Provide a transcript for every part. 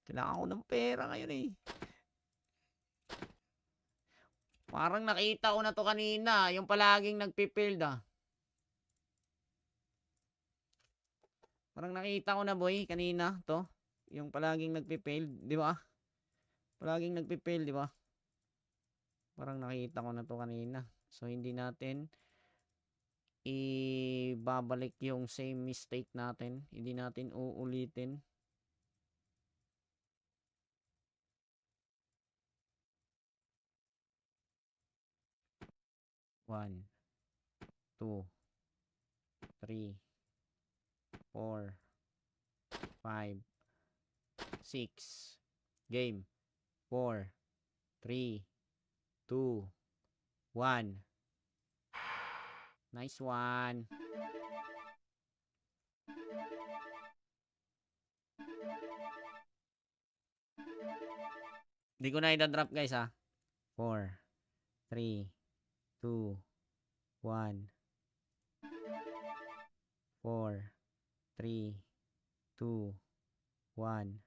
Kailangan ko ng pera ngayon eh. Parang nakita ko na to kanina. Yung palaging nagpipild ah. Parang nakita ko na boy kanina to. Yung palaging nagpipild. Di ba? Palaging nagpipild, di ba? Parang nakita ko na to kanina. So hindi natin ibabalik yung same mistake natin. Hindi natin uulitin. One, two, three, 4, 5, 6. Game. 4, 3, 2, 1. Nice one. Hindi ko na ida-drop guys ha. 4, 3, 2, 1. 4, 3, 2, 1.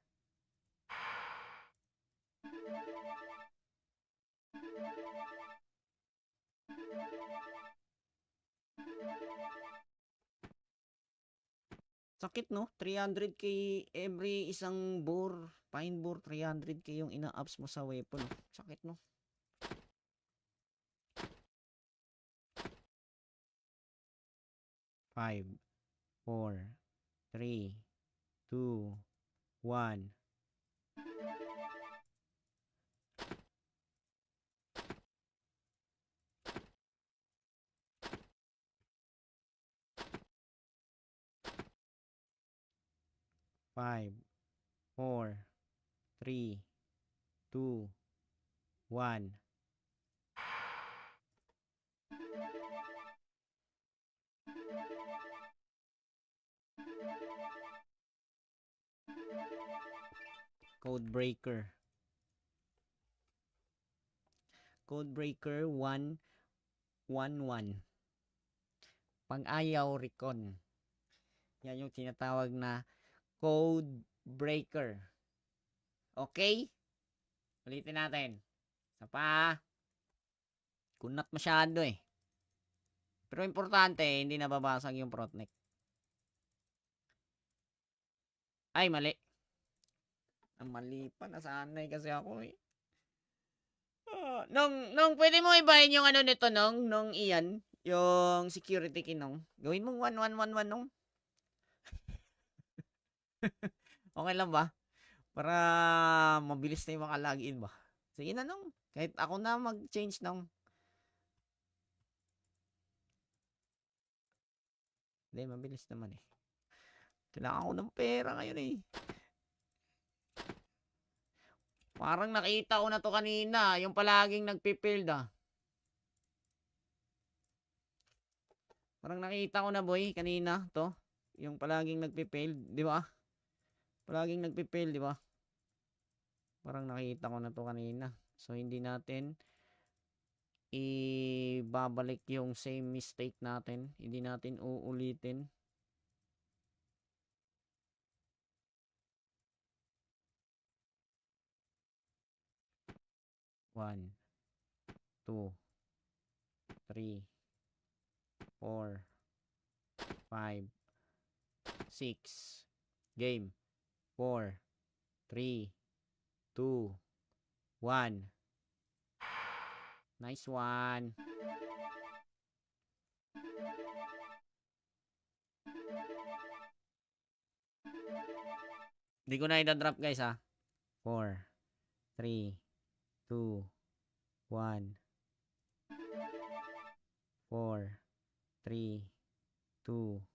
Sakit no? 300k every isang bore. Pine bore 300k yung ina-ups mo sa weapon. Sakit no? Five, 4, 3, 2, 1. 5, 4, 3, 2, 1. Code breaker. Code breaker 111. Pang-ayaw recon. Yan yung tinatawag na code breaker. Okay? Ulitin natin. Isa pa. Kunat masyado eh. Pero importante, hindi nababasag yung protneck. Ay, mali. Ang mali pa. Nasanay kasi ako eh. Nung pwede mo ibahin yung ano nito nung iyan. Yung security key nung. Gawin mong 1111 nung. Okay lang ba? Para mabilis na yung makalagin ba? Sige na nung. Kahit ako na mag-change nung. Hindi, mabilis naman eh. Kailangan ko ng pera ngayon eh. Parang nakita ko na to kanina. Yung palaging nagpipild ah. Parang nakita ko na boy kanina to. Yung palaging nagpipild. Di ba? Palaging nagpipild, di ba? Parang nakita ko na to kanina. So hindi natin ibabalik yung same mistake natin. Hindi natin uulitin. One, 2, 3, 4, 5, 6. Game. 4, 3, 2, 1. Nice one. Hindi ko na ida-drop guys ha. 4, 3, 2, 1. 4, 3, 2,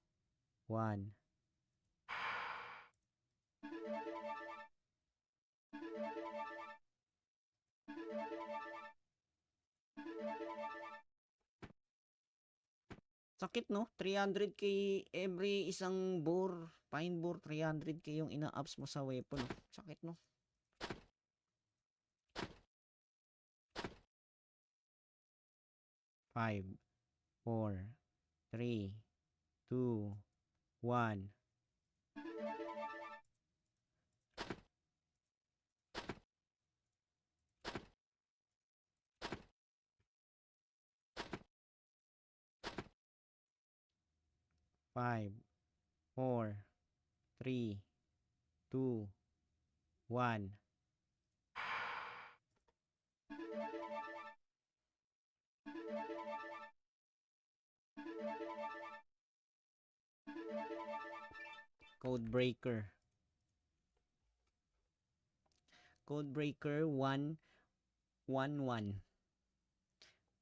1. Sakit no? 300k every isang bore. Pine bore 300k yung ina-ups mo sa weapon. Sakit no? Five, 4, 3, 2, 1. 5, 4, 3, 2, 1. Code breaker. Code breaker 111.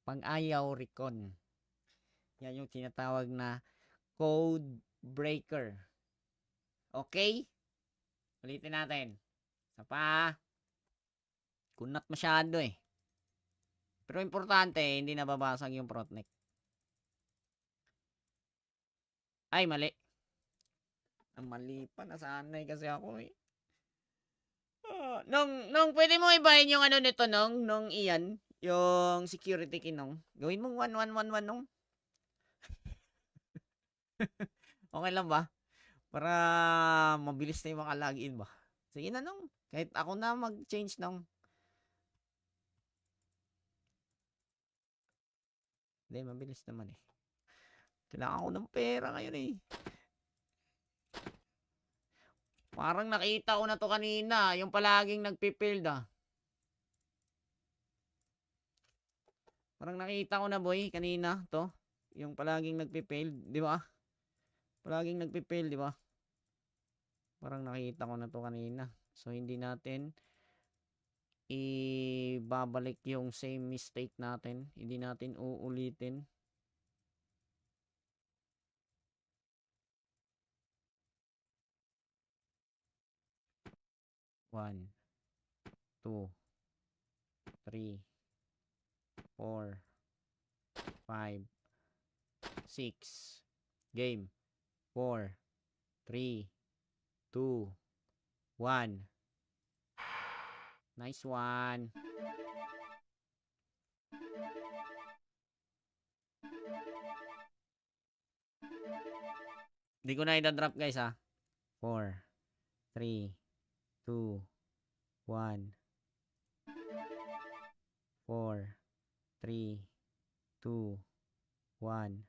Pang-ayaw recon. Yan yung tinatawag na code breaker. Okay? Ulitin natin. Isa pa. Kunat masyado eh. Pero importante, hindi nababasag yung protneck. Ay, mali. Ang mali pa. Nasanay kasi ako eh. Nung pwede mo ibahin yung ano nito nung iyan. Yung security key nung. Gawin mong 1111 nung. Okay lang ba? Para mabilis na yung makalagin ba? Sige na nung. Kahit ako na mag-change nung. Hindi, mabilis naman eh. Kailangan ko ng pera ngayon eh. Parang nakita ko na to kanina. Yung palaging nagpipild ah. Parang nakita ko na boy kanina to. Yung palaging nagpipild. Di ba? Palaging nagpipild, di ba? Parang nakita ko na to kanina. So, hindi natin ibabalik yung same mistake natin. Hindi natin uulitin. One, 2, 3, 4, 5, 6. Game. 4, 3, 2, 1. Nice one. Hindi ko na i-drop guys ha. 4, 3, 2, 1. 4, 3, 2, 1.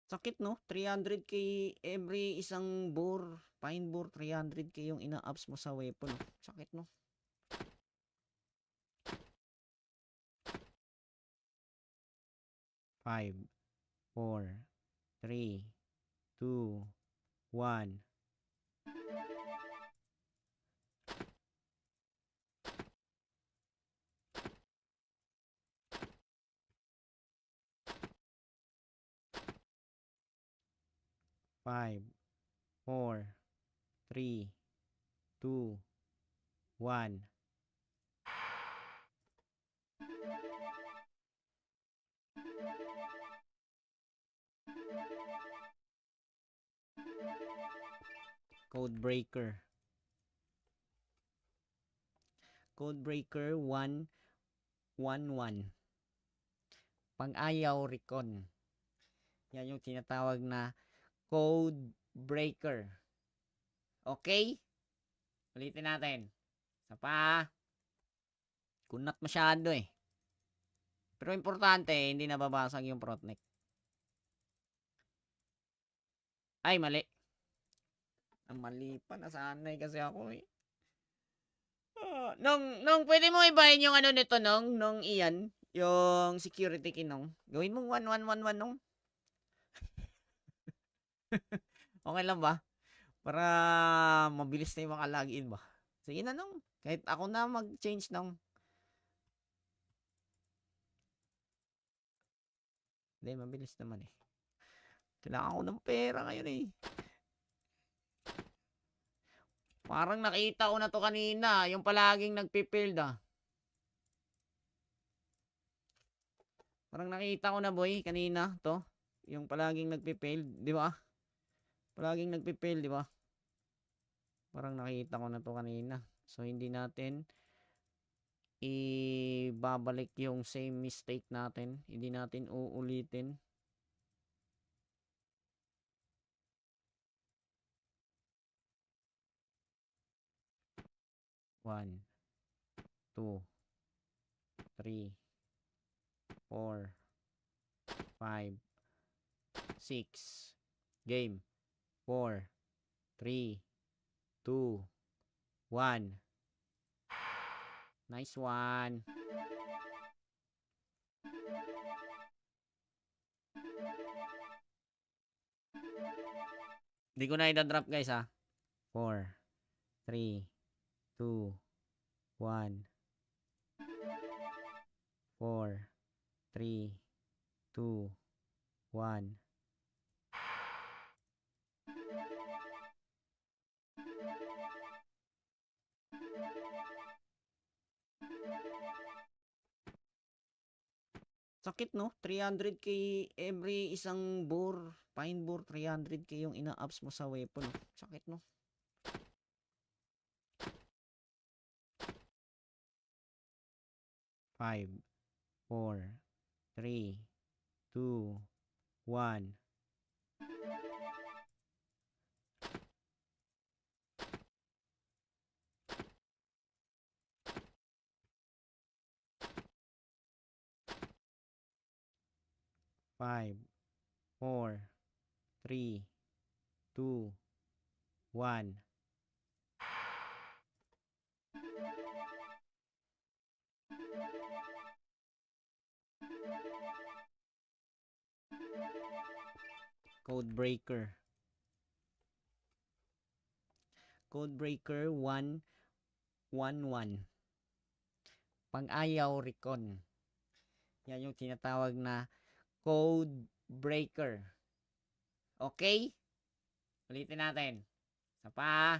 Sakit no? 300k every isang bore. Pine bore 300k yung ina-ups mo sa weapon. Sakit no? Five, 4, 3, 2, 1. Five, 4, 3, 2, 1. Code breaker. Code breaker 111. Pang-ayaw recon. Yan yung tinatawag na code breaker. Okay? Ulitin natin. Isa pa. Kunat masyado eh. Pero importante, hindi nababasag yung protneck. Ay, mali. Ang mali pa. Nasanay kasi ako eh. Nung pwede mo ibahin yung ano nito nung iyan. Yung security key nung. Gawin mong 1111 nung. Okay lang ba? Para mabilis na yung makalagin ba? Sige na nung. Kahit ako na mag-change nung. Hindi, mabilis naman eh. Kailangan ko ng pera ngayon eh. Parang nakita ko na to kanina. Yung palaging nagpipild ah. Parang nakita ko na boy kanina to. Yung palaging nagpipild. Di ba? Palaging nagpipild, di ba? Parang nakita ko na to kanina. So, hindi natin ibabalik yung same mistake natin. Hindi natin uulitin. 1, 2, 3, 4, 5, 6. Game. 4, 3, 2, 1. Nice one. Hindi ko na i-drop guys ha. 4, 3, 2, 1. 4, 3, 2, 1. Sakit no? 300k every isang bore. Pine bore 300k yung ina-ups mo sa weapon. Sakit no? Five, 4, 3, 2, 1. Five, 4, 3, 2, 1. Code breaker. Code breaker 111. Pang-ayaw recon. Yan yung tinatawag na code breaker. Okay? Ulitin natin. Isa pa.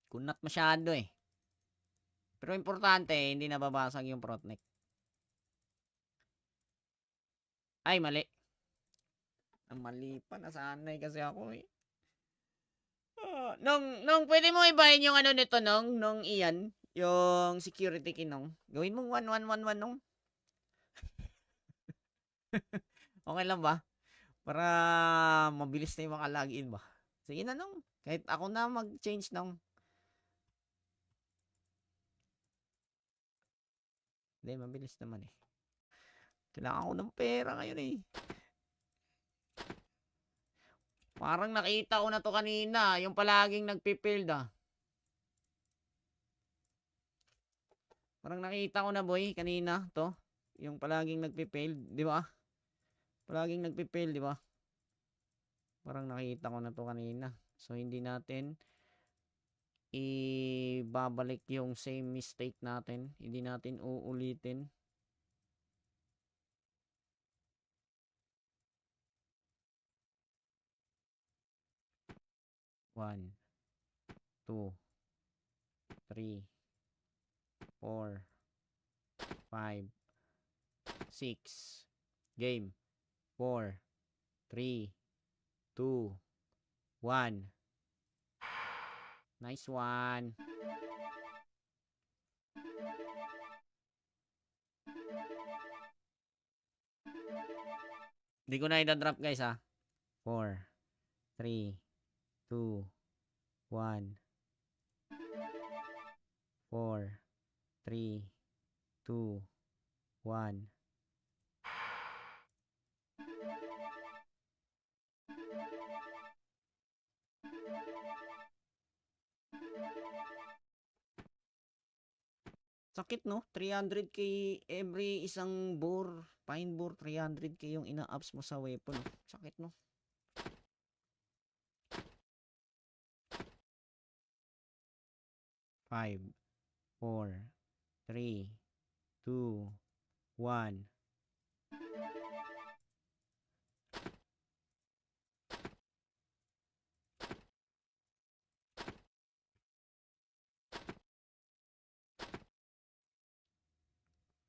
Kunat masyado eh. Pero importante, hindi nababasag yung protneck. Ay, mali. Ang mali pa. Nasanay kasi ako eh. Nung pwede mo ibahin yung ano nito nung iyan. Yung security key nung. Gawin mong 1111 nung. Okay lang ba? Para mabilis na yung makalagin ba? Sige na nung. Kahit ako na mag-change nung. Hindi, mabilis naman eh. Kailangan ko ng pera ngayon eh. Parang nakita ko na to kanina. Yung palaging nagpipild ah. Parang nakita ko na boy kanina to. Yung palaging nagpipild. Di ba? Palaging nagpipild, di ba? Parang nakita ko na to kanina. So, hindi natin ibabalik yung same mistake natin. Hindi natin uulitin. One, 2, 3, 4, 5, 6. Game. 4, 3, 2, 1. Nice one. Hindi ko na i-drop guys ha. 4, 3, 2, 1. 4, 3, 2, 1. Sakit no? 300k every isang bore. Pine bore 300k yung ina-ups mo sa weapon. Sakit no? Five, 4, 3, 2, 1.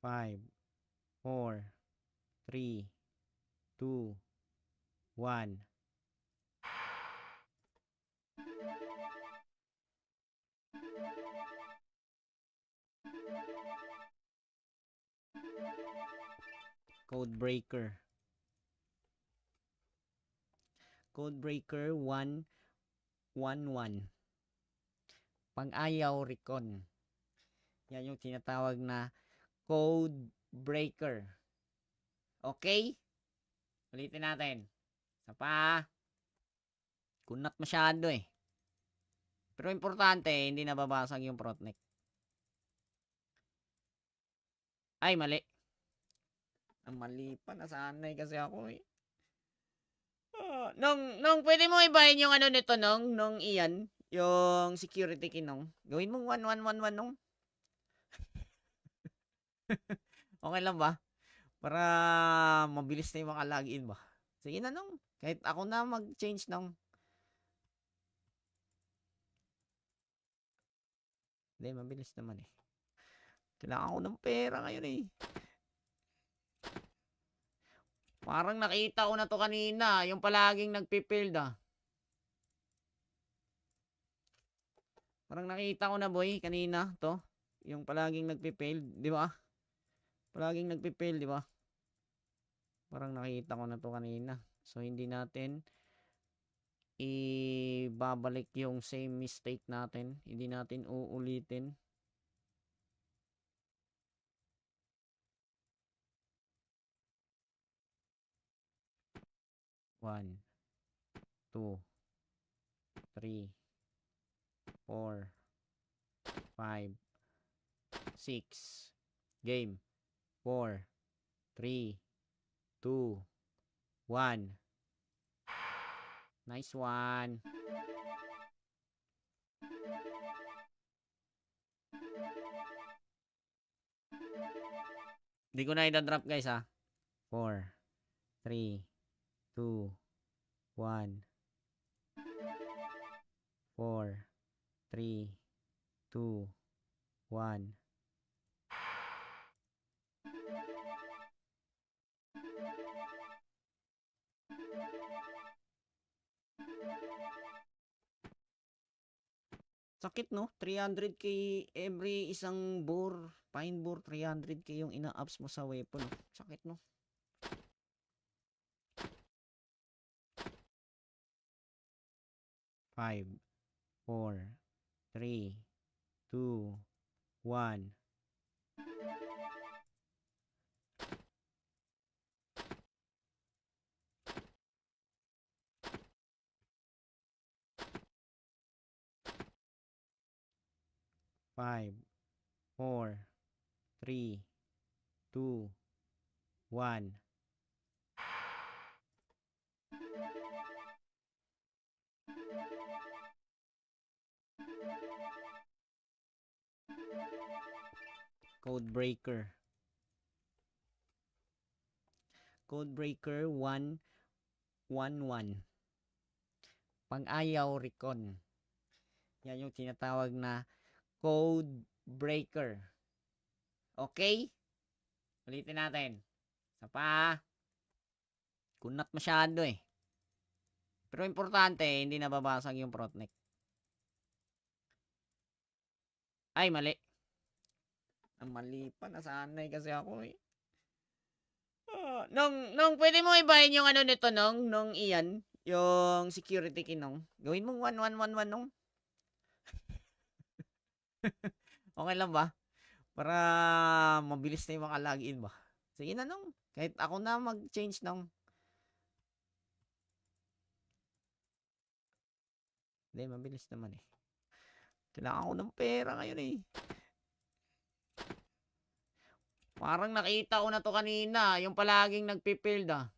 Five, 4, 3, 2, 1. Code breaker. Code breaker 111. Pang-ayaw recon. Yan yung tinatawag na code breaker. Okay? Ulitin natin. Isa pa. Kunat masyado eh. Pero importante, hindi nababasag yung protneck. Ay, mali. Ang mali pa. Nasanay kasi ako eh. Nung pwede mo ibahin yung ano nito nung iyan. Yung security key nung. Gawin mong 1111 nung. Okay lang ba? Para mabilis na yung makalagin ba? Sige na nung. Kahit ako na mag-change nung. Hindi, mabilis naman eh. Kailangan ko ng pera ngayon eh. Parang nakita ko na to kanina. Yung palaging nagpipild ah. Parang nakita ko na boy kanina to. Yung palaging nagpipild. Di ba? Palaging nagpipild, di ba? Parang nakita ko na to kanina. So, hindi natin ibabalik yung same mistake natin. Hindi natin uulitin. One, two, three, 4, 5, 6. Game. 4, 3, 2, 1. Nice one. Hindi ko na i-drop guys ha. 4, 3, 2, 1. 4, 3, 2, 1. Sakit no? 300k every isang bore. Pine bore 300k yung ina-ups mo sa weapon. No? Sakit no? Five, 4, 3, 2, 1. Five, 4, 3, 2, 1. Code breaker. Code breaker 111. Pang-ayaw recon. Yan yung tinatawag na code breaker. Okay? Ulitin natin. Isa pa. Kunat masyado eh. Pero importante, hindi nababasag yung protneck. Ay, mali. Ang mali pa. Nasanay kasi ako eh. Nung pwede mo ibahin yung ano nito nung iyan. Yung security key nung. Gawin mong 1111 nung. Okay lang ba? Para mabilis na yung makalagin ba? Sige na nung. Kahit ako na mag-change nung. Hindi, mabilis naman eh. Kailangan ko ng pera ngayon eh. Parang nakita ko na to kanina. Yung palaging nagpipild ah.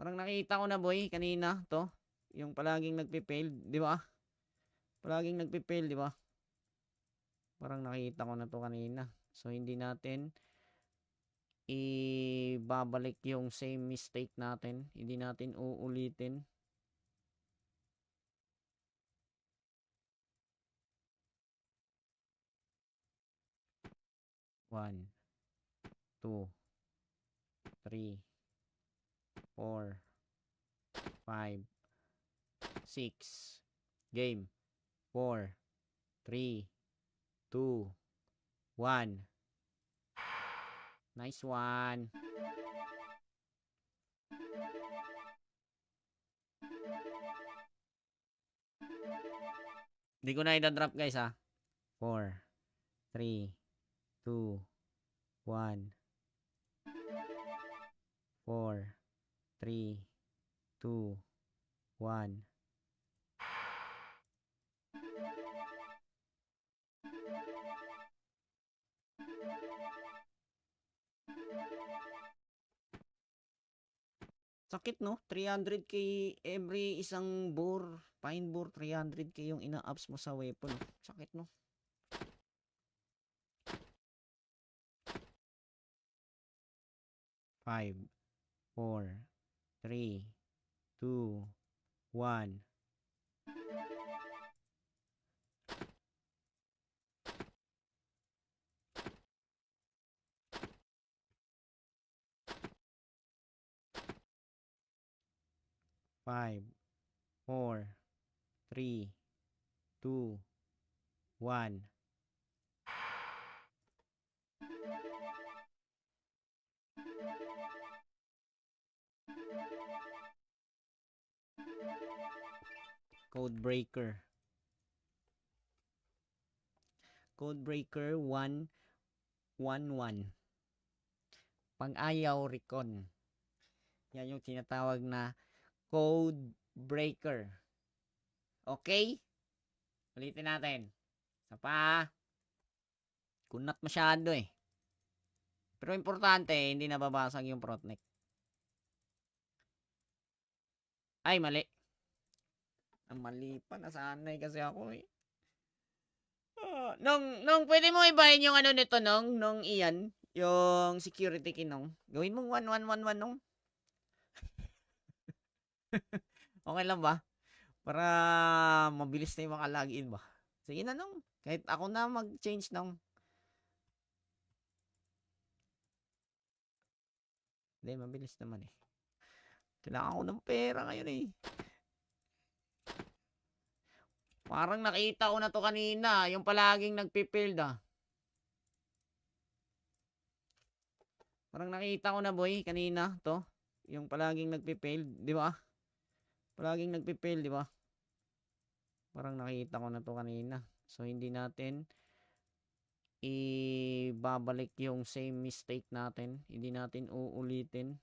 Parang nakita ko na boy kanina to. Yung palaging nagpipild. Di ba? Palaging nagpipild, di ba? Parang nakita ko na to kanina. So, hindi natin ibabalik yung same mistake natin. Hindi natin uulitin. One, 2, 3, 4, 5, 6. Game. 4, 3, 2, 1. Nice one. Di ko na i-drop guys ha. 4, 3, 2, 1. 4, 3, 2, 1. Sakit no? 300k every isang bore. Pine bore 300k yung ina-ups mo sa weapon. Sakit no? Five, 4, 3, 2, 1. 5, 4, 3, 2, 1. Code breaker. Code breaker 111. Pang-ayaw recon. Yan yung tinatawag na code breaker. Okay? Ulitin natin. Isa pa. Kunat masyado eh. Pero importante, hindi nababasag yung protneck. Ay, mali. Ang mali pa. Nasanay kasi ako eh. Nung pwede mo ibahin yung ano nito nung iyan. Yung security key nung. Gawin mong 1111 nung. Okay lang ba? Para mabilis na yung makalagin ba? Sige na nung. Kahit ako na mag-change nung. Hindi, mabilis naman eh. Kailangan ko ng pera ngayon eh. Parang nakita ko na to kanina. Yung palaging nagpipild ah. Parang nakita ko na boy kanina to. Yung palaging nagpipild. Di ba? Palaging nagpipild, di ba? Parang nakita ko na to kanina. So, hindi natin ibabalik yung same mistake natin. Hindi natin uulitin.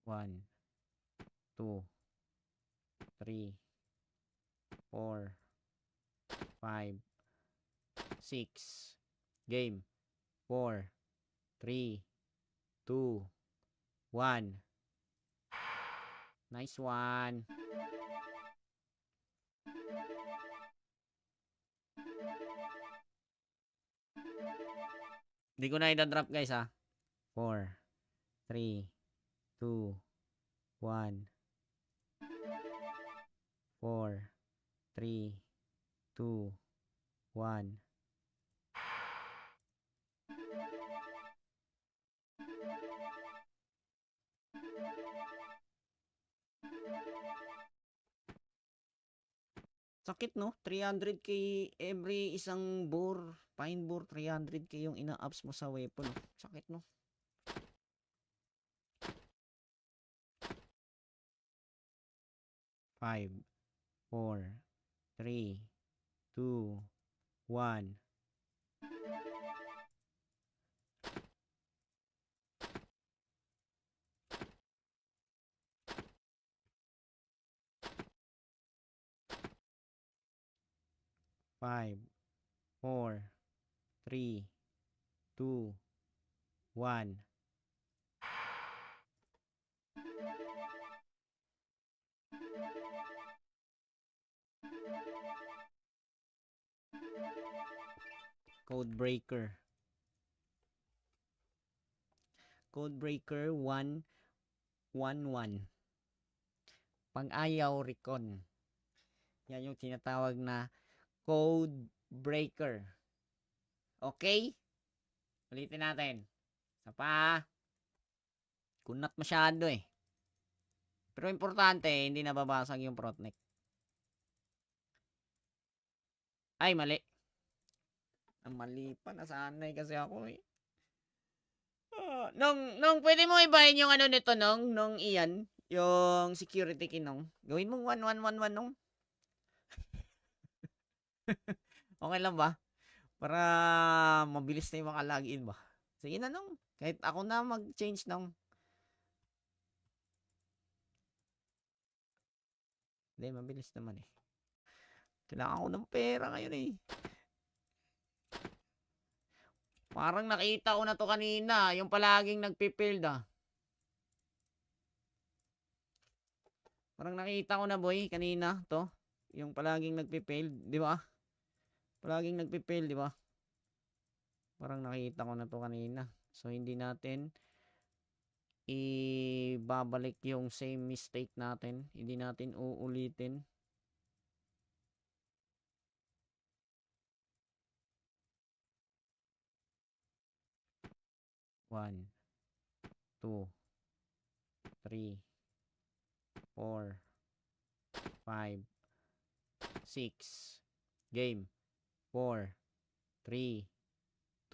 One, 2, 3, 4, 5, 6. Game. 4, 3, 2, 1. Nice one. Hindi ko na i-drop guys ha. 4, 3, 2, 1. 4, 3, 2, 1. Sakit no? 300k every isang bore. Pine bore 300k yung ina-ups mo sa weapon. Sakit no? Five, 4, 3, 2, 1. 5, 4, 3, 2, 1. Code breaker. Code breaker 111. Pang-ayaw recon. Yan yung tinatawag na code breaker. Okay? Ulitin natin. Isa pa. Kunat masyado eh. Pero importante, hindi nababasag yung protneck. Ay, mali. Ang mali pa. Nasanay kasi ako eh. Nung pwede mo ibahin yung ano nito nung iyan, yung security key nung. Gawin mong 1111 nung. Okay lang ba? Para mabilis na yung mga login ba? Sige na nung. Kahit ako na mag-change nung. Hindi, mabilis naman eh. Kailangan ko ng pera ngayon eh. Parang nakita ko na to kanina. Yung palaging nagpipild ah. Parang nakita ko na boy kanina to. Yung palaging nagpipild. Di ba? Palaging nagpipild, di ba? Parang nakita ko na to kanina. So, hindi natin ibabalik yung same mistake natin. Hindi natin uulitin. One, two, three, 4, 5, 6. Game. 4, 3,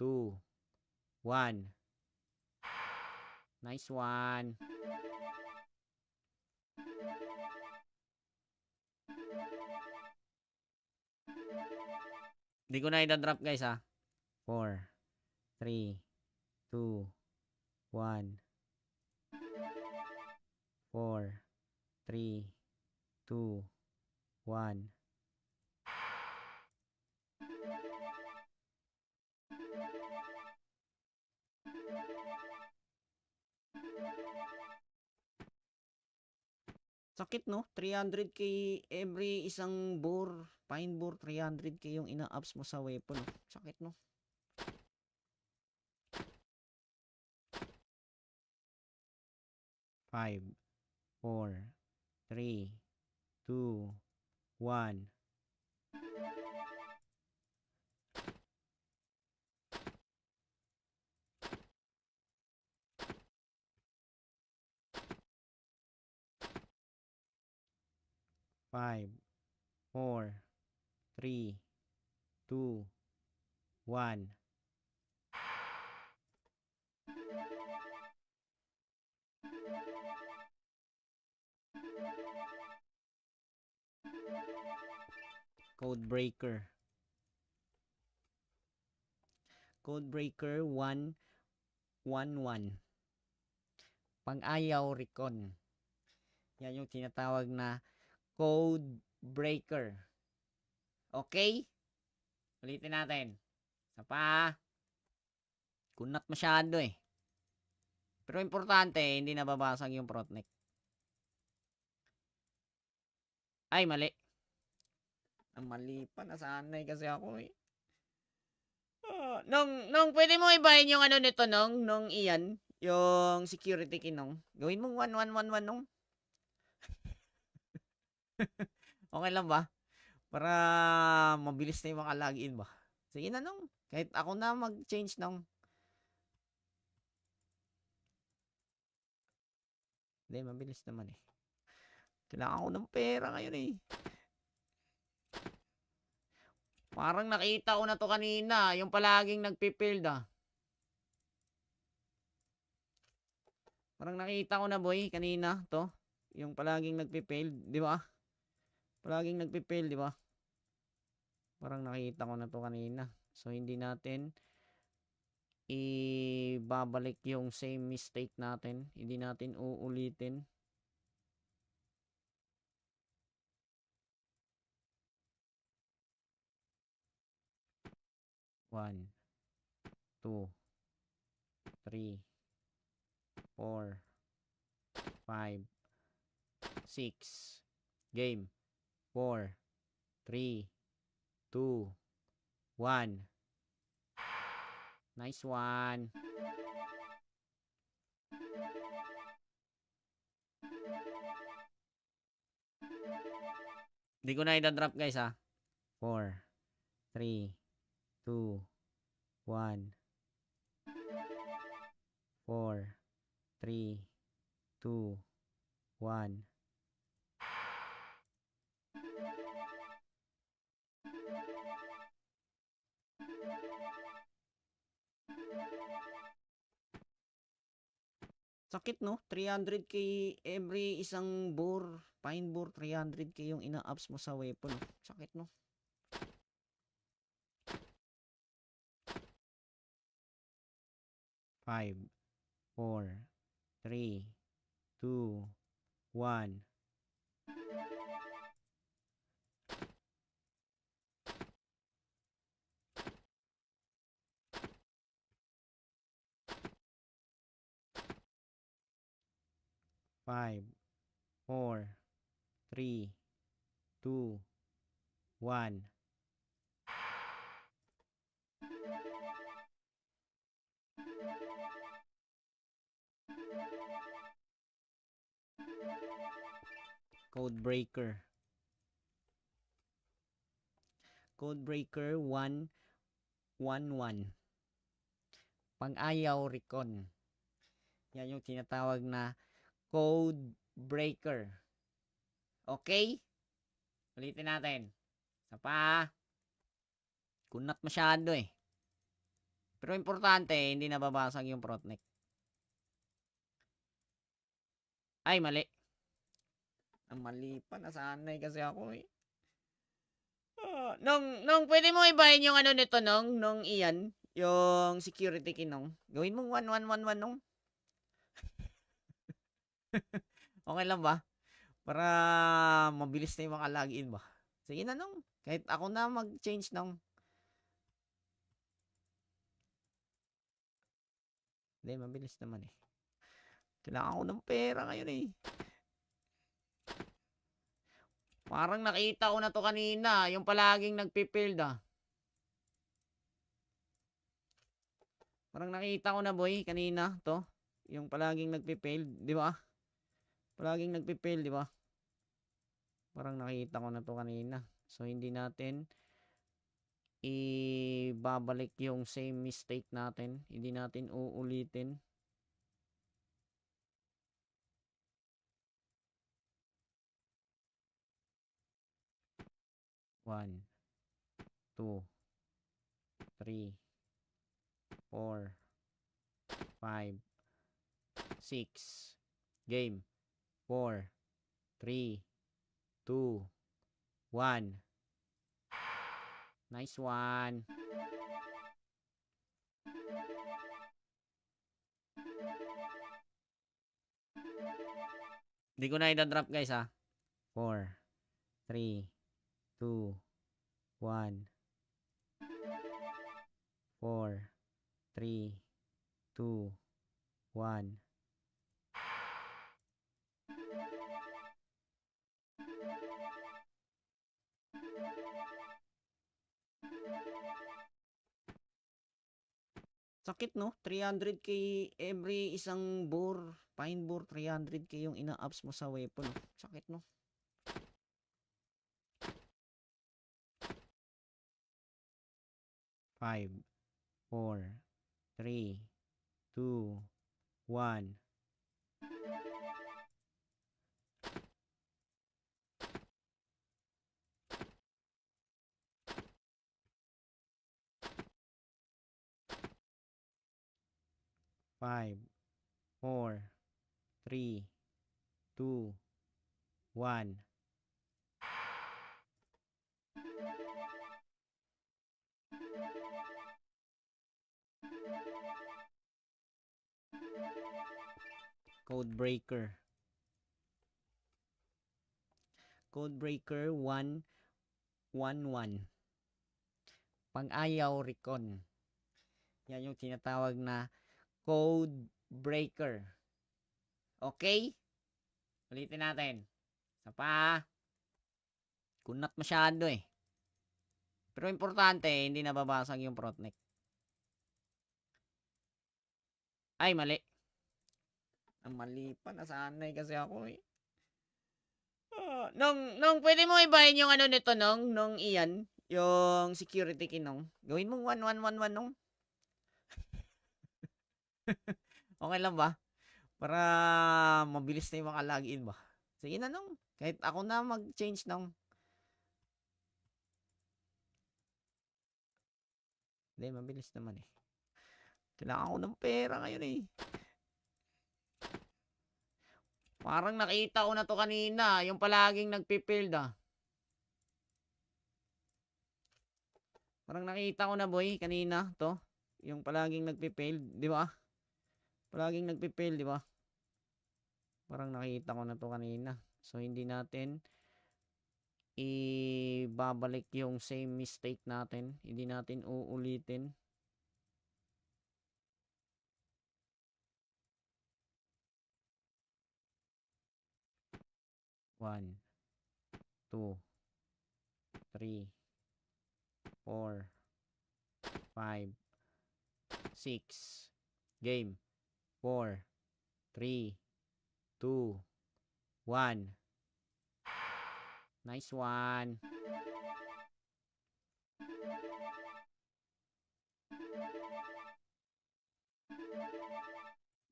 2, 1. Nice one. Hindi ko na i-drop guys ha. 4, 3, 2, 1. 4, 3, 2, 1. Sakit no? 300k every isang bore. Pine bore 300k yung ina-ups mo sa weapon. Sakit no? Five, 4, 3, 2, 1. 5, 4, 3, 2, 1. Code breaker. Code breaker 111. Pang-ayaw recon. Yan yung tinatawag na code breaker. Okay? Ulitin natin. Isa pa. Kunat masyado eh. Pero importante, hindi nababasag yung protneck. Ay, mali. Ang mali pa. Nasanay kasi ako eh. Nung pwede mo ibahin yung ano nito nung iyan, yung security key nung. Gawin mong 1111 nung. Okay lang ba? Para mabilis na yung mga login ba? Sige na nung. Kahit ako na mag-change nung. Hindi, mabilis naman eh. Kailangan ko ng pera ngayon eh. Parang nakita ko na to kanina. Yung palaging nagpipild ah. Parang nakita ko na boy kanina to. Yung palaging nagpipild. Di ba? Palaging nagpipild, di ba? Parang nakita ko na to kanina. So, hindi natin ibabalik yung same mistake natin. Hindi natin uulitin. One, 2, 3, 4, 5, 6. Game. 4, 3, 2, 1. Nice one. Hindi ko na i-drop guys ha. 4, 3, 2, 1. 4, 3, 2, 1. Sakit no? 300k every isang bore. Pine bore, 300k yung ina-ups mo sa weapon. Sakit no? Five, 4, 3, 2, 1. 5, 4, 3, 2, 1. Code breaker. Code breaker 111. Pang-ayaw recon. Yan yung tinatawag na code breaker. Okay? Ulitin natin. Isa pa. Kunat masyado eh. Pero importante, hindi nababasag yung protneck. Ay, mali. Ang mali pa. Nasanay kasi ako eh. Nung pwede mo ibahin yung ano nito nung iyan. Yung security key nung. Gawin mong 1111 nung. Okay lang ba? Para mabilis na yung makalagin ba? Sige na nung. Kahit ako na mag-change nung. Hindi, mabilis naman eh. Kailangan ko ng pera ngayon eh. Parang nakita ko na to kanina. Yung palaging nagpipild ah. Parang nakita ko na boy kanina to. Yung palaging nagpipild. Di ba? Palaging nagpipild, di ba? Parang nakita ko na to kanina. So, hindi natin ibabalik yung same mistake natin. Hindi natin uulitin. One, 2, 3, 4, 5, 6. Game. 4, 3, 2, 1. Nice one. Hindi ko na i-drop guys ha. 4, 3, 2, 1. 4, 3, 2, 1. Sakit no? 300k every isang bore. Pine bore, 300k yung ina-ups mo sa weapon. Sakit no? Five, 4, 3, 2, 1. 5, 4, 3, 2, 1. Code breaker. Code breaker 111. Pang-ayaw recon. Yan yung tinatawag na code breaker. Okay? Ulitin natin. Isa pa. Kunat masyado eh. Pero importante, hindi nababasag yung protneck. Ay, mali. Ang mali pa. Nasanay kasi ako eh. Nung pwede mo ibahin yung ano nito nung iyan. Yung security key nung. Gawin mong 1111 nung. Okay lang ba? Para mabilis na yung makalagin ba? Sige na nung. Kahit ako na mag-change nung. Hindi, mabilis naman eh. Kailangan ko ng pera ngayon eh. Parang nakita ko na to kanina. Yung palaging nagpipild ah. Parang nakita ko na boy kanina to. Yung palaging nagpipild. Di ba? Palaging nagpipild, di ba? Parang nakita ko na to kanina. So hindi natin ibabalik yung same mistake natin. Hindi natin uulitin. One, two, three, 4, 5, 6. Game. 4, 3, 2, 1. Nice one.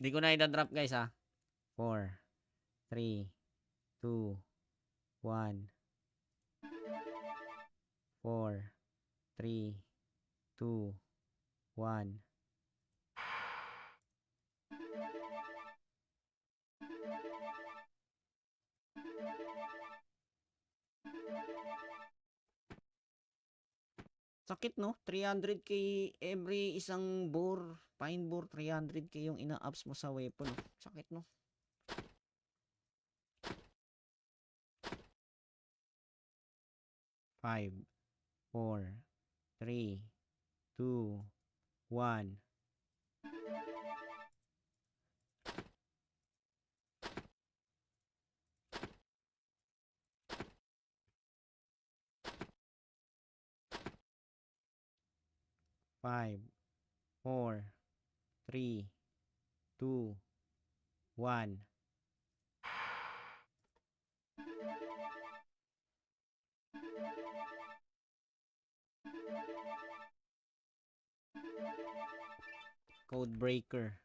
Di ko na i-drop guys ha. 4, 3, 2, 1. 4, 3, 2, 1. Sakit no? 300k every isang bore. Pine bore 300k yung ina-ups mo sa weapon. Sakit no? Five, 4, 3, 2, 1. 5, 4, 3, 2, 1. Code breaker.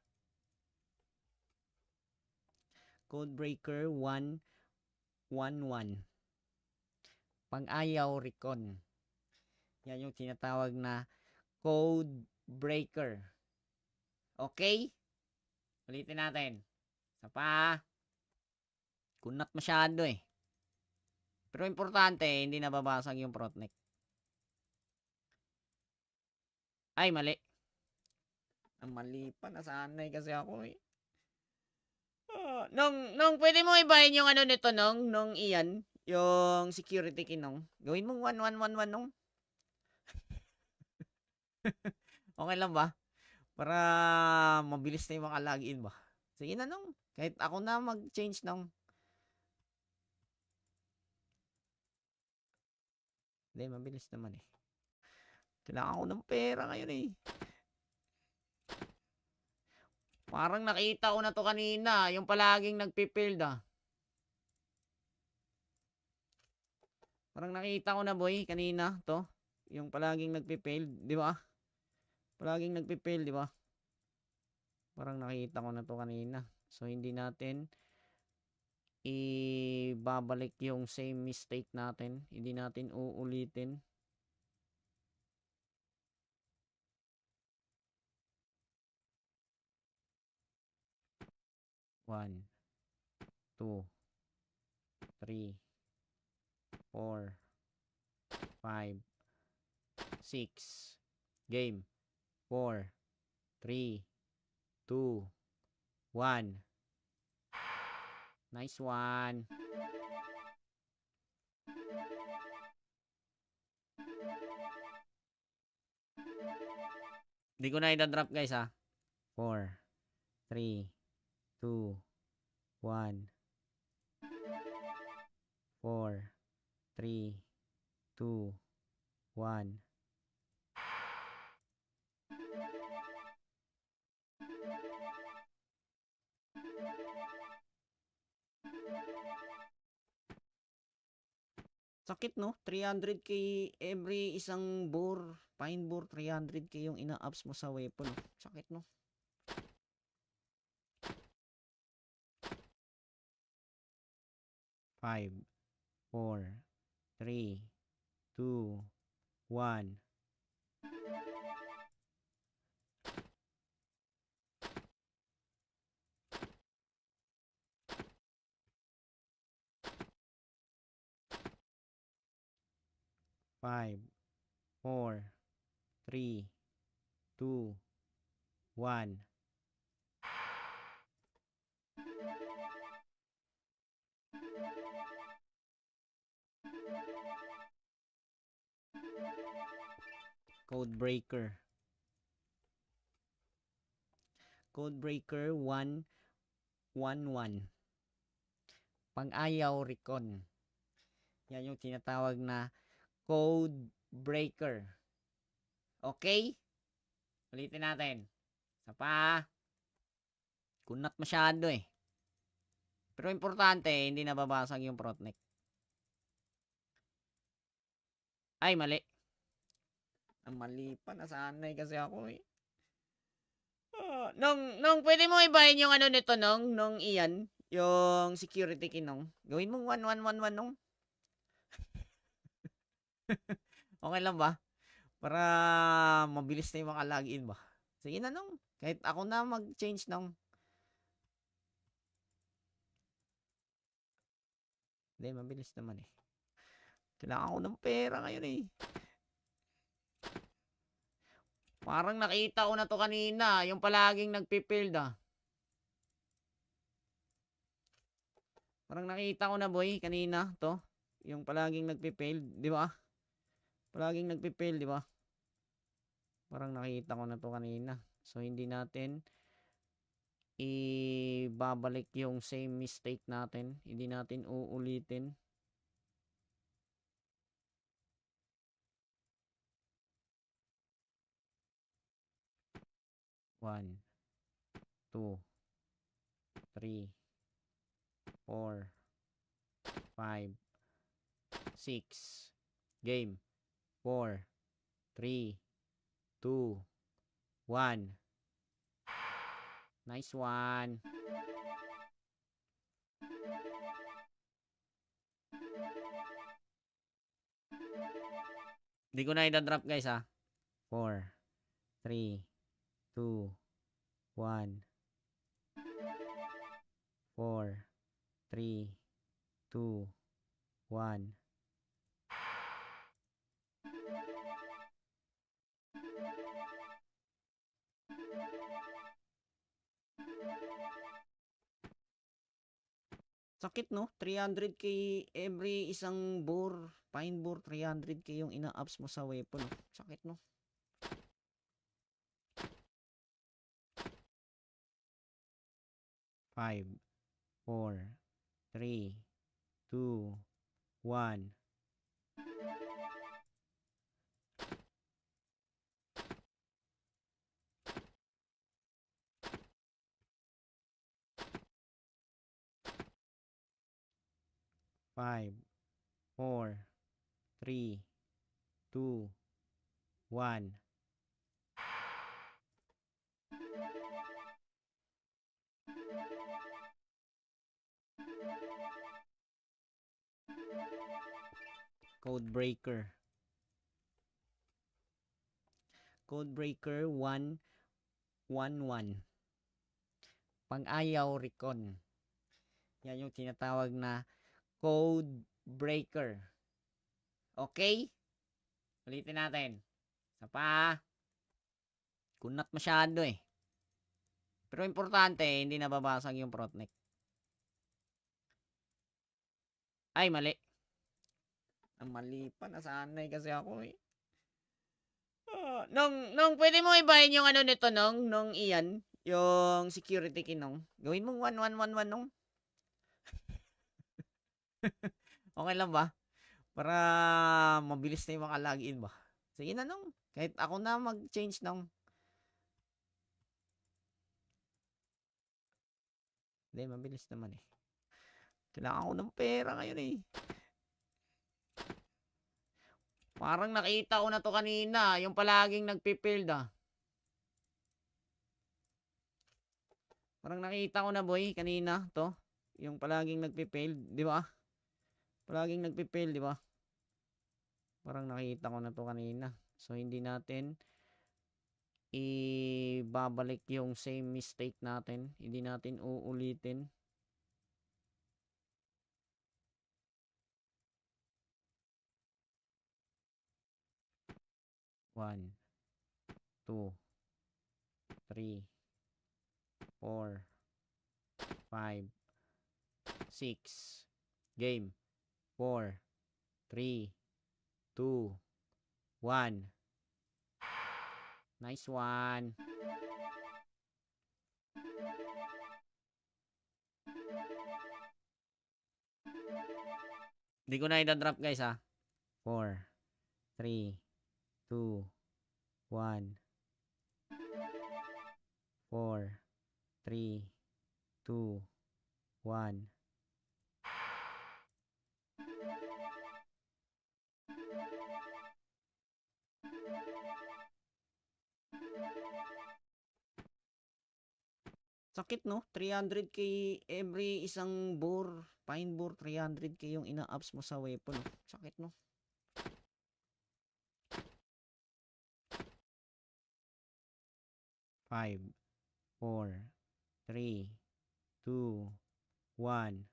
Code breaker 111. Pang-ayaw recon. Yan yung tinatawag na code breaker. Okay? Ulitin natin. Isa pa. Kunat masyado eh. Pero importante, hindi nababasag yung protneck. Ay, mali. Mali pa. Nasanay kasi ako eh. Nung pwede mo ibahin yung ano nito nung iyan. Yung security key nung. Gawin mong 1111 nung. Okay lang ba? Para mabilis na yung makalagin ba? Sige na nung. Kahit ako na mag-change nung. Hindi, mabilis naman eh. Kailangan ko ng pera ngayon eh. Parang nakita ko na to kanina. Yung palaging nagpipild ah. Parang nakita ko na boy kanina to. Yung palaging nagpipild. Di ba? Palaging nagpipild, di ba? Parang nakita ko na to kanina. So hindi natin ibabalik yung same mistake natin. Hindi natin uulitin. One, 2, 3, 4, 5, 6. Game. 4, 3, 2, 1. Nice one. Hindi ko na i-drop guys ha. 4, 3, 2, 1. 4, 3, 2, 1. Sakit no? 300k every isang bore. Pine bore 300k yung ina-ups mo sa weapon. Sakit no? Five, 4, 3, 2, 1. 5, 4, 3, 2, 1. Code breaker. Code breaker 111. Pang-ayaw recon. Yan yung tinatawag na code breaker. Okay? Ulitin natin. Isa pa. Kunat masyado eh. Pero importante, hindi nababasag yung protneck. Ay, mali. Ang mali pa. Nasanay kasi ako eh. Nung pwede mo ibahin yung ano nito nung iyan. Yung security key nung. Gawin mong 1111 nung. Okay lang ba? Para mabilis na yung makalagin ba? Sige na nung. Kahit ako na mag-change nung. Hindi, mabilis naman eh. Kailangan ko ng pera ngayon eh. Parang nakita ko na to kanina. Yung palaging nagpipild ah. Parang nakita ko na boy kanina to. Yung palaging nagpipild. Di ba? Palaging nagpipild, di ba? Parang nakita ko na to kanina. So, hindi natin ibabalik yung same mistake natin. Hindi natin uulitin. One, 2, 3, 4, 5, 6. Game. 4, 3, 2, 1. Nice one. Hindi ko na i-drop guys ha. 4, 3, 2, 1. 4, 3, 2, 1. Sakit no? 300k every isang bore. Pine bore 300k yung ina-ups mo sa weapon. Sakit no? Five, 4, 3, 2, 1. Five, 4, 3, 2, 1. Code breaker. Code breaker 111. Pang-ayaw recon. Yan yung tinatawag na code breaker. Okay? Ulitin natin. Isa pa. Kunat masyado eh. Pero importante, hindi nababasag yung protneck. Ay, mali. Ang mali pa. Nasanay kasi ako eh. Nung pwede mo ibahin yung ano nito nung iyan. Yung security key nung. Gawin mong 1111 nung. Okay lang ba? Para mabilis na yung makalagin ba? Sige na nung. Kahit ako na mag-change nung. Hindi, mabilis naman eh. Kailangan ko ng pera ngayon eh. Parang nakita ko na to kanina. Yung palaging nagpipild ah. Parang nakita ko na boy kanina to. Yung palaging nagpipild. Di ba? Palaging nagpipild, di ba? Parang nakita ko na to kanina. So, hindi natin ibabalik yung same mistake natin. Hindi natin uulitin. 1, 2, 3, 4, 5, 6. Game. 4, 3, 2, 1. Nice one. Di ko na i-drop guys ha. 4, 3, 2, 1. 4, 3, 2, 1. Sakit no? 300k every isang bore. Pine bore, 300k yung ina-ups mo sa weapon. Sakit no? Five, 4, 3, 2, 1.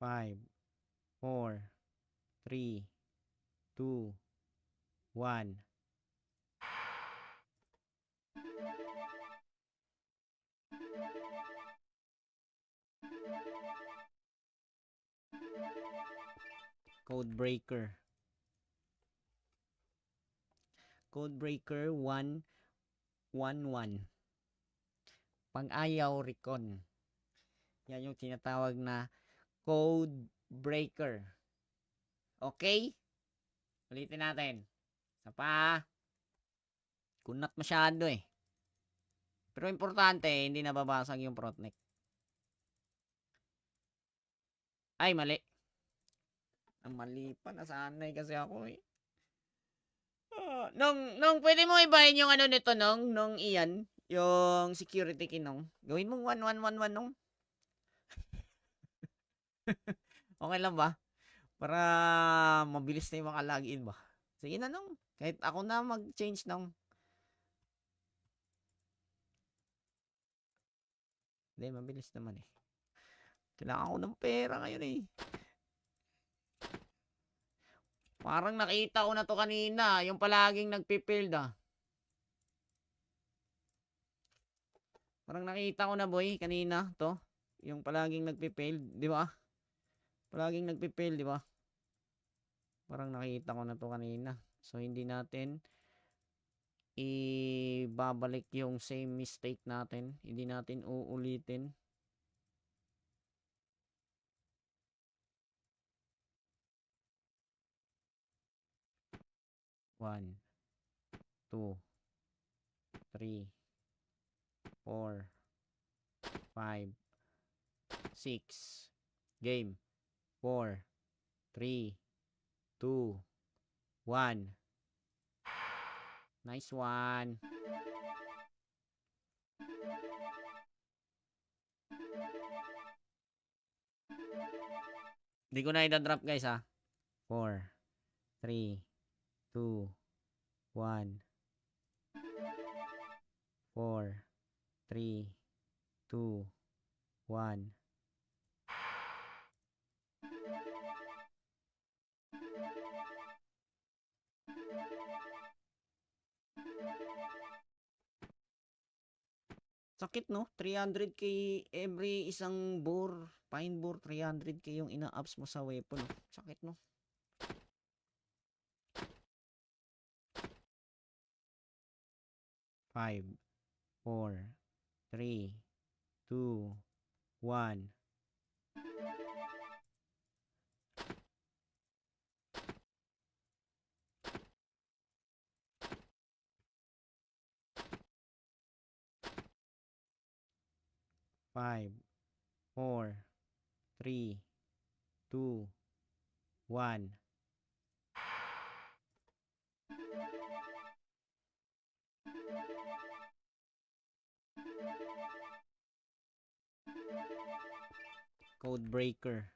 Five, 4, 3, 2, 1. Code breaker. Code breaker 111. Pang-ayaw recon. Yan yung tinatawag na code breaker. Okay? Ulitin natin. Isa pa. Kunat masyado eh. Pero importante, hindi nababasag yung front neck. Ay, mali. Ang mali pa. Nasanay kasi ako eh. Nung pwede mo ibahin yung ano nito nung iyan. Yung security key nung. Gawin mong 1111 nung. Okay lang ba? Para mabilis na yung makalagin ba? Sige na nung. Kahit ako na mag-change nung. Hindi, mabilis naman eh. Kailangan ko ng pera ngayon eh. Parang nakita ko na to kanina. Yung palaging nagpipild ah. Parang nakita ko na boy kanina to. Yung palaging nagpipild. Di ba? Palaging nagpipild, di ba? Parang nakita ko na to kanina. So hindi natin ibabalik yung same mistake natin. Hindi natin uulitin. One, 2, 3, 4, 5, 6. Game. 4, 3, 2, 1. Nice one. Hindi ko na i-drop guys ha. 4, 3, 2, 1. 4, 3, 2, 1. Sakit no? 300k every isang bore. Pine bore, 300k yung ina-ups mo sa weapon. Sakit no? Five, 4, 3, 2, 1. Five, 4, 3, 2, 1. Code breaker.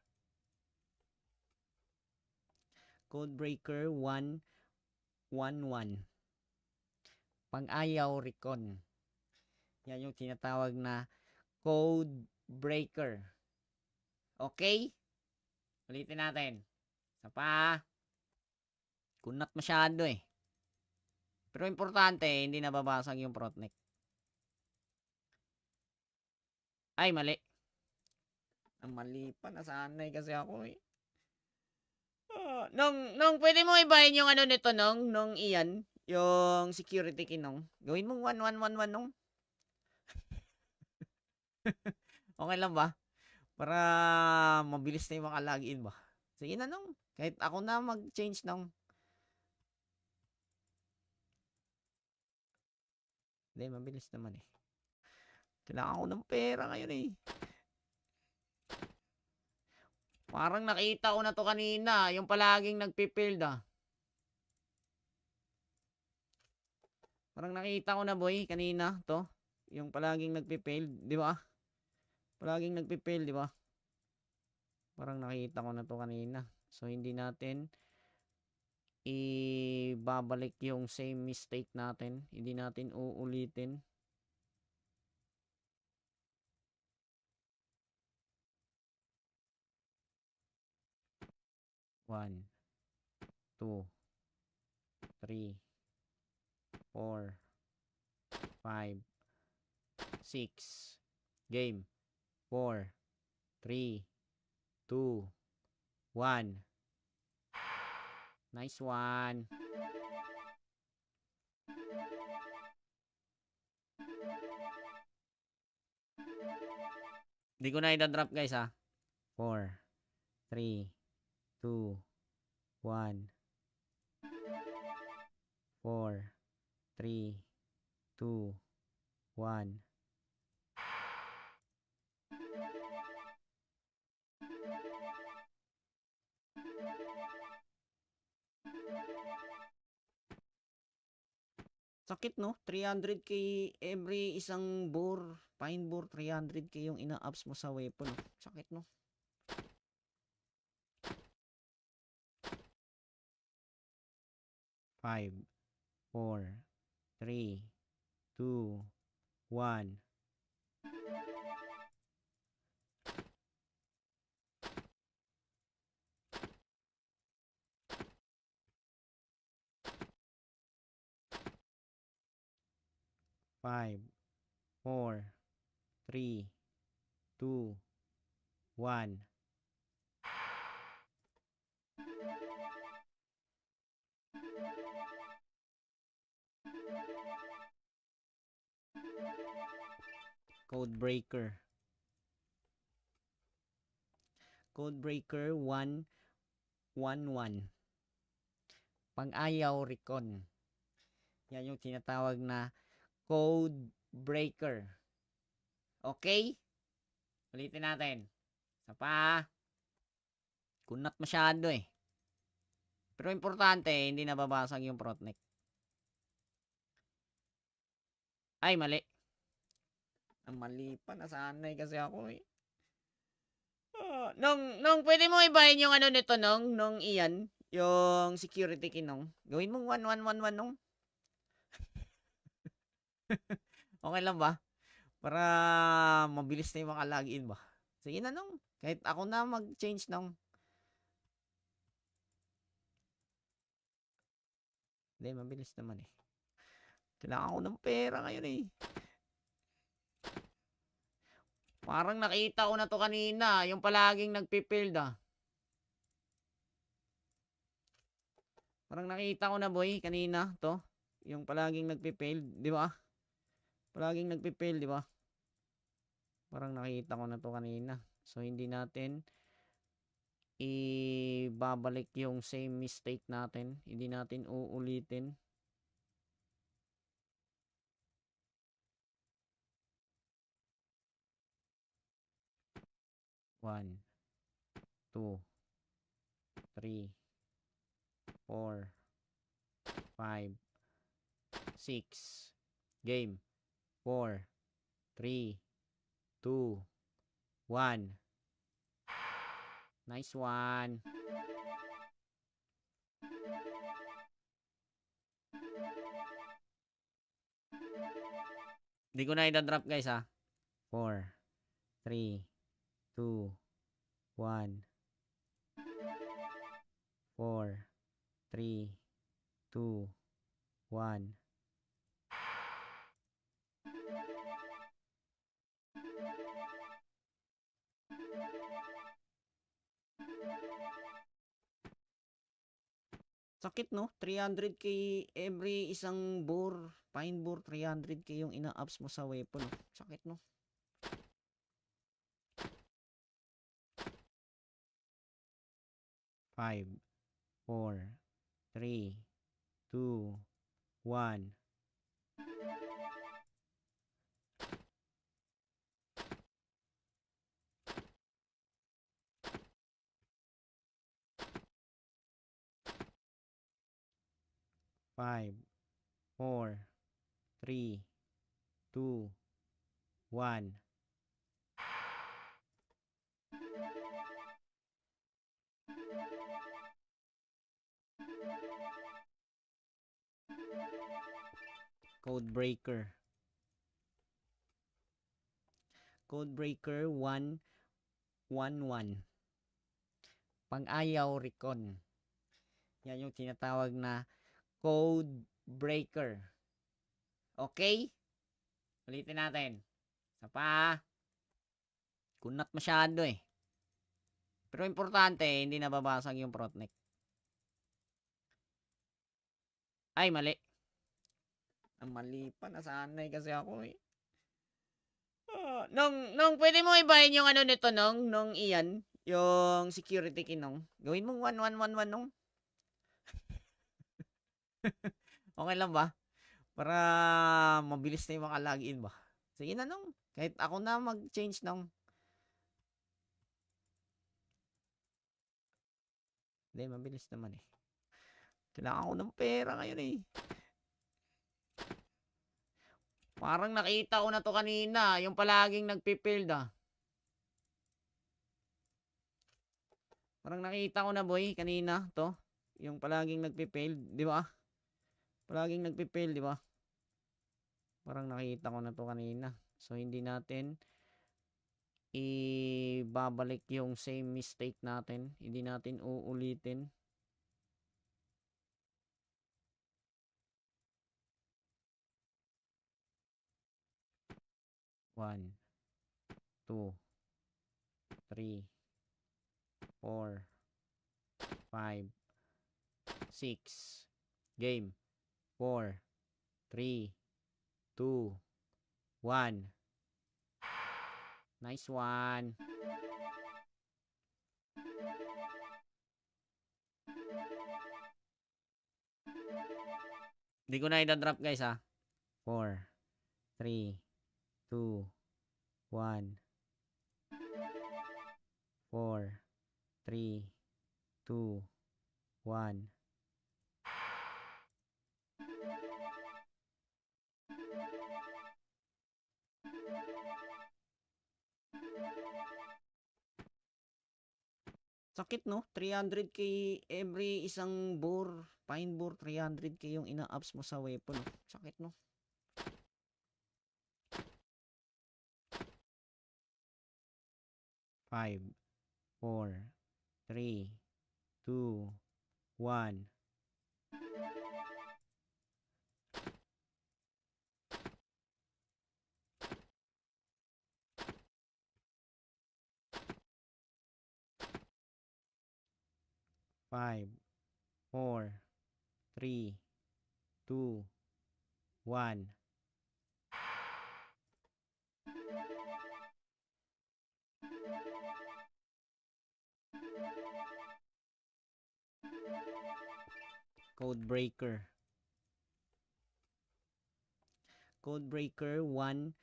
Code breaker 111. Pang-ayaw recon. Yan yung tinatawag na code breaker. Okay? Ulitin natin. Isa pa. Kunat masyado eh. Pero importante, hindi nababasag yung protneck. Ay, mali. Ang mali pa. Nasanay kasi ako eh. Nung pwede mo ibahin yung ano nito nung iyan. Yung security key nung. Gawin mong 1111 nung. Okay lang ba? Para mabilis na yung makalagin ba? Sige na nung. Kahit ako na mag-change nung. Hindi, mabilis naman eh. Kailangan ko ng pera ngayon eh. Parang nakita ko na to kanina. Yung palaging nagpipild ah. Parang nakita ko na boy kanina to. Yung palaging nagpipild. Di ba? Palaging nagpipild, di ba? Parang nakita ko na to kanina. So, hindi natin ibabalik yung same mistake natin. Hindi natin uulitin. One, 2, 3, 4, 5, 6. Game. 4, 3, 2, 1. Nice one. Hindi ko na i-drop guys ha. 4, 3, 2, 1. 4, 3, 2, 1. Sakit no? 300k every isang bore. Pine bore 300k yung ina-ups mo sa weapon. Sakit no? Five, 4, 3, 2, 1. Five, 4, 3, 2, 1. Code breaker. Code breaker 111. Pang-ayaw recon. Yan yung tinatawag na code breaker. Okay? Ulitin natin. Isa pa. Kunat masyado eh. Pero importante, hindi nababasag yung protneck. Ay, mali. Ang mali pa. Nasanay kasi ako eh. Nung pwede mo ibahin yung ano nito nung iyan. Yung security key nung. Gawin mong 1111 nung. Okay lang ba? Para mabilis na yung makalagin ba? Sige na nung. Kahit ako na mag-change nung. Hindi, mabilis naman eh. Kailangan ko ng pera ngayon eh. Parang nakita ko na to kanina. Yung palaging nagpipild ah. Parang nakita ko na boy kanina to. Yung palaging nagpipild. Di ba? Palaging nagpipild, di ba? Parang nakita ko na to kanina. So, hindi natin ibabalik yung same mistake natin. Hindi natin uulitin. One, 2, 3, 4, 5, 6. Game. 4, 3, 2, 1. Nice one. Di ko na ida-drop guys ha. 4, 3, 2, 1. 4, 3, 2, 1. Sakit no? 300k every isang bore. Pine bore 300k yung ina-ups mo sa weapon. No? Sakit no? Five, 4, 3, 2, 1. 5, 4, 3, 2, 1. Code breaker. Code breaker 111. Pang-ayaw recon. Yan yung tinatawag na code breaker. Okay? Ulitin natin. Sa pa. Kunat masyado eh. Pero importante, hindi nababasag yung protneck. Ay, mali. Ang mali pa. Nasanay kasi ako eh. Nung pwede mo ibahin yung ano nito nung iyan. Yung security key nung. Gawin mong 1111 nung. Okay lang ba? Para mabilis na yung makalagin ba? Sige na nung. Kahit ako na mag-change nung. Hindi, mabilis naman eh. Kailangan ko ng pera ngayon eh. Parang nakita ko na to kanina. Yung palaging nagpipild ah. Parang nakita ko na boy kanina to. Yung palaging nagpipild. Di ba? Palaging nagpipild, di ba? Parang nakita ko na to kanina. So, hindi natin ibabalik yung same mistake natin. Hindi natin uulitin. One, 2, 3, 4, 5, 6. Game. 4, 3, 2, 1. Nice one. Hindi ko na ida-drop guys ha. 4, 3, 2, 1. 4, 3, 2, 1. Sakit no? 300k every isang bore. Pine bore 300k yung ina-ups mo sa weapon. No? Sakit no? Five, 4, 3, 2, 1. 5, 4, 3, 2, 1. Code breaker. Code breaker 111.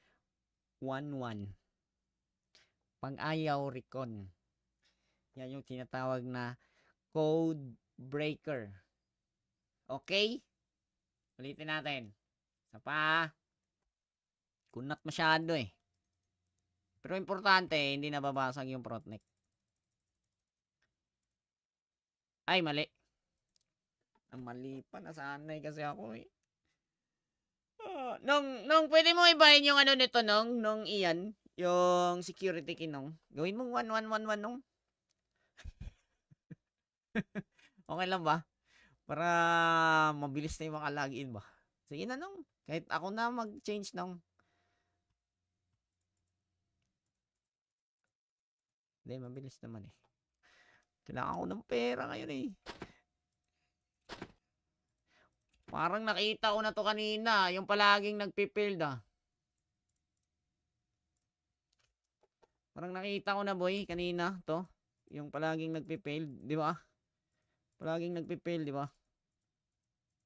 Pang-ayaw recon. Yan yung tinatawag na code breaker. Okay? Ulitin natin. Sa pa. Kunat masyado eh. Pero importante, hindi nababasag yung protneck. Ay, mali. Ang mali pa. Nasanay kasi ako eh. Nung pwede mo ibahin yung ano nito nung iyan, yung security key nung. Gawin mong 1111 nung. Okay lang ba? Para mabilis na yung maka-login ba? Sige na nung. Kahit ako na mag-change nung. Hindi, mabilis naman eh. Kailangan ko ng pera ngayon eh. Parang nakita ko na to kanina. Yung palaging nagpipild ah. Parang nakita ko na boy kanina to. Yung palaging nagpipild, di ba? Palaging nagpipild, di ba?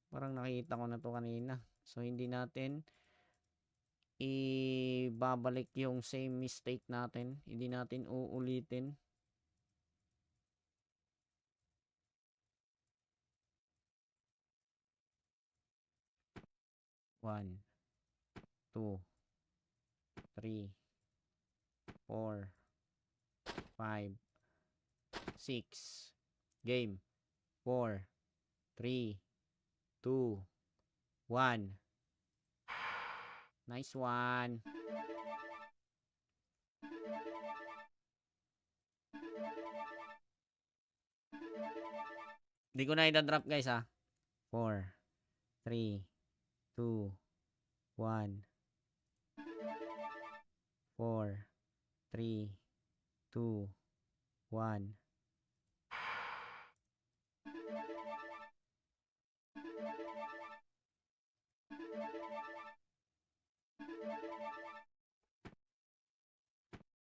Parang nakita ko na to kanina. So hindi natin ibabalik yung same mistake natin. Hindi natin uulitin. One, two, three, 4, 5, 6. Game. 4, 3, 2, 1. Nice one. Hindi ko na i-drop guys ha. 4, 3, 2, 1. 4, 3, 2, 1.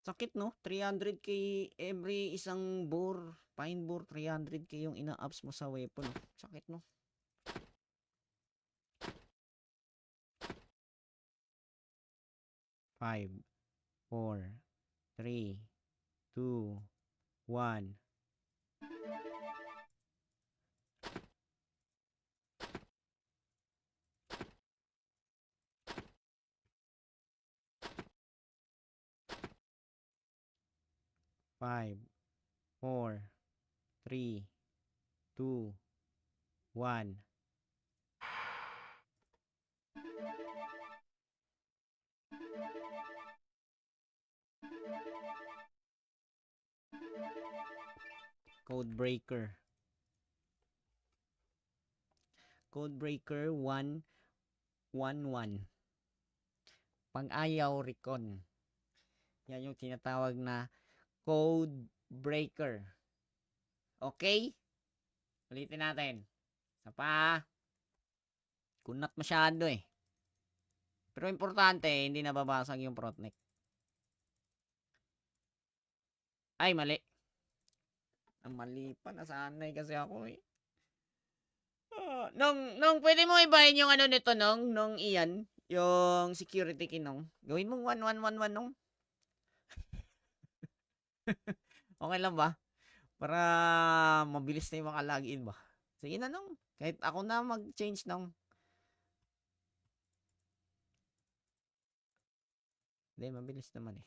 Sakit no? 300k every isang bore. Pine bore 300k yung ina-ups mo sa weapon. Sakit no? Five, 4, 3, 2, 1. 5, 4, 3, 2, 1. Code breaker. Code breaker 111. Pang-ayaw recon. Yan yung tinatawag na code breaker. Okay? Ulitin natin. Isa pa. Kunat masyado eh. Pero importante, hindi nababasag yung protneck. Ay, mali. Ang mali pa. Nasanay kasi ako eh. Nung pwede mo ibahin yung ano nito nung iyan, yung security key nung. Gawin mong 1111 nung. Okay lang ba? Para mabilis na yung maka-login ba? Sige na nung. Kahit ako na mag-change nung. Hindi, mabilis naman eh.